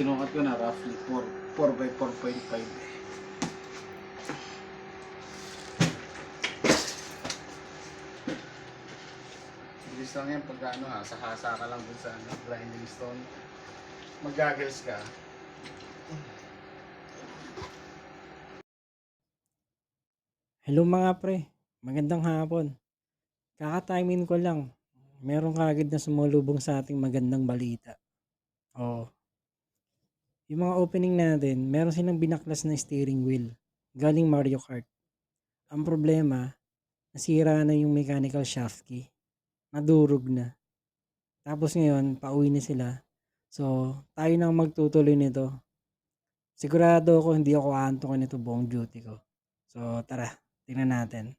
sinukat ko na roughly 4 by 4.5. Bilis lang yan pagka ano ha, sahasa ka lang dun sa grinding stone. Mag-goggles ka. Hello mga pre, magandang hapon. Kaka-timing ko lang. Meron kaagad na sumulubong sa ating magandang balita. Oo, yung mga opening natin, meron silang binaklas na steering wheel. Galing Mario Kart. Ang problema, nasira na yung mechanical shaft key. Nadurog na. Tapos ngayon, pauwi na sila. So, tayo na ang magtutuloy nito. Sigurado ako hindi ako aantukin nito buong duty ko. So, tara, tingnan natin.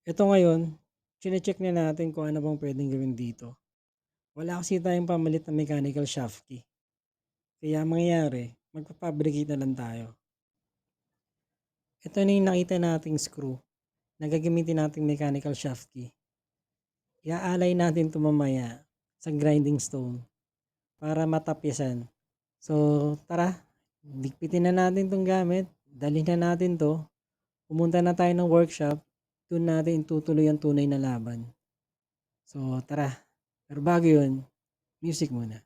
Ito ngayon, chine-check na natin kung ano bang pwedeng gawin dito. Wala kasi tayong pamalit na mechanical shaft key. Kaya ang mangyayari, magpapabricate na lang tayo. Ito na yung nakita nating screw na gagamitin nating mechanical shaft key. Iaalay natin ito mamaya sa grinding stone para matapyasan. So tara, ligpitin na natin itong gamit. Dalhin na natin to. Pumunta na tayo ng workshop. Doon natin tutuloy ang tunay na laban. So tara. Pero bago yun, music muna.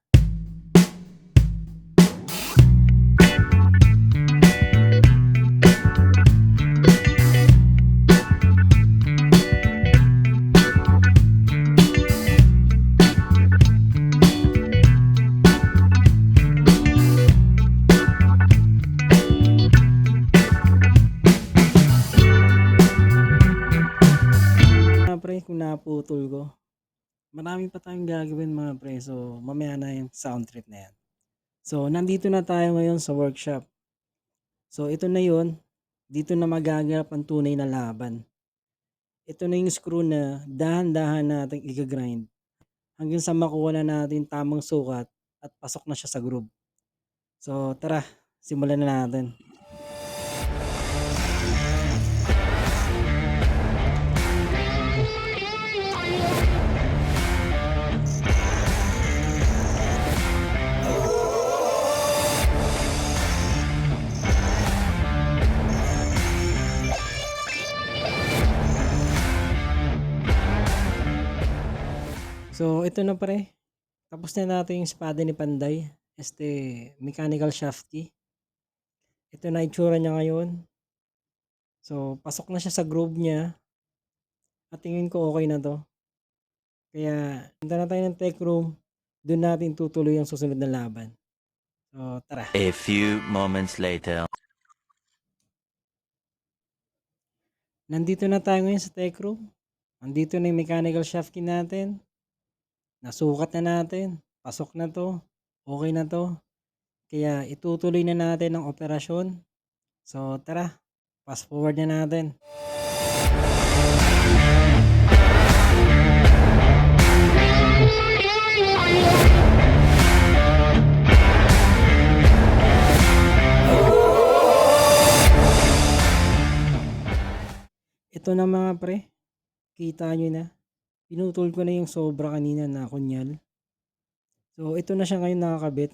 Mga pre, kung naputol ko, marami pa tayong gagawin mga pre. So mamaya na yung sound trip na yan. So nandito na tayo ngayon sa workshop. So ito na yun. Dito na magaganap ang tunay na laban. Ito na yung screw na dahan-dahan natin i-grind hanggang sa makuha na natin tamang sukat at pasok na siya sa groove. So tara, simulan na natin. So ito na pre. Tapos na natin yung espada ni Panday. Mechanical shaft key. Ito na itsura niya ngayon. So pasok na siya sa groove niya. At tingin ko okay na to. Kaya punta na tayo ng tech room. Doon natin tutuloy ang susunod na laban. So tara. A few moments later. Nandito na tayo ngayon sa tech room. Nandito na yung mechanical shaft key natin. Nasukat na natin. Pasok na to. Okay na to. Kaya itutuloy na natin ang operasyon. So tara. Fast forward na natin. Ito na mga pre. Kita nyo na. Pinutol ko na yung sobra kanina na kunyal. So ito na siya ngayon nakakabit.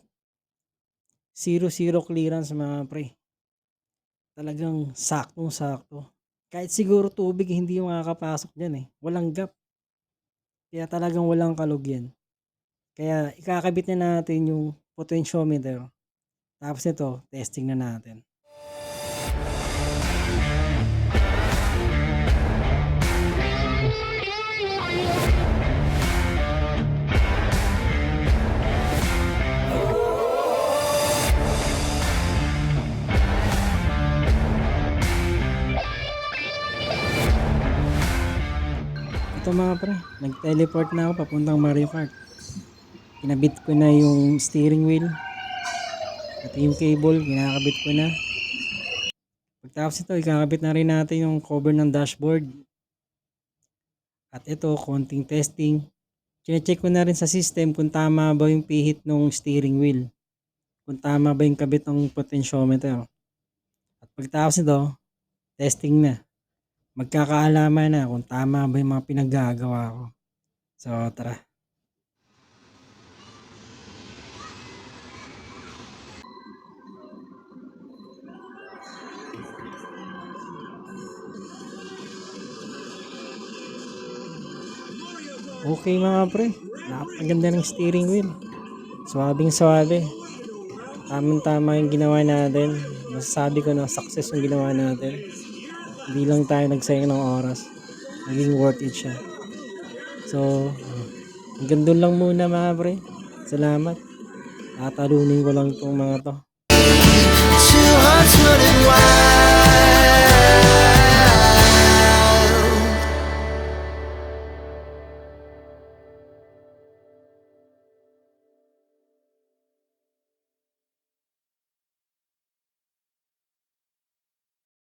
0-0 clearance mga pre. Talagang saktong-sakto. Kahit siguro tubig hindi yung makakapasok dyan eh. Walang gap. Kaya talagang walang kalog yan. Kaya ikakabit na natin yung potentiometer. Tapos ito, testing na natin. Ito mga pre, nag-teleport na ako papuntang Mario Kart. Kinabit ko na yung steering wheel. Ito yung cable, kinakabit ko na. Pagtapos ito, ikakabit na rin natin yung cover ng dashboard. At ito, konting testing. Chine-check ko na rin sa system kung tama ba yung pihit ng steering wheel. Kung tama ba yung kabit ng potentiometer. At pagtapos ito, testing na. Magkakaalaman na kung tama ba yung mga pinaggagawa ko. So, tara. Okay mga pre, napakaganda ng steering wheel. Swabing swabe. Tamang-tama yung ginawa natin. Masasabi ko na success yung ginawa natin. Hindi lang tayo nagsayang ng oras. Naging worth it siya. So, hanggang doon lang muna mga pre. Salamat. Tatalunin ko lang itong mga to. Two hearts running wild.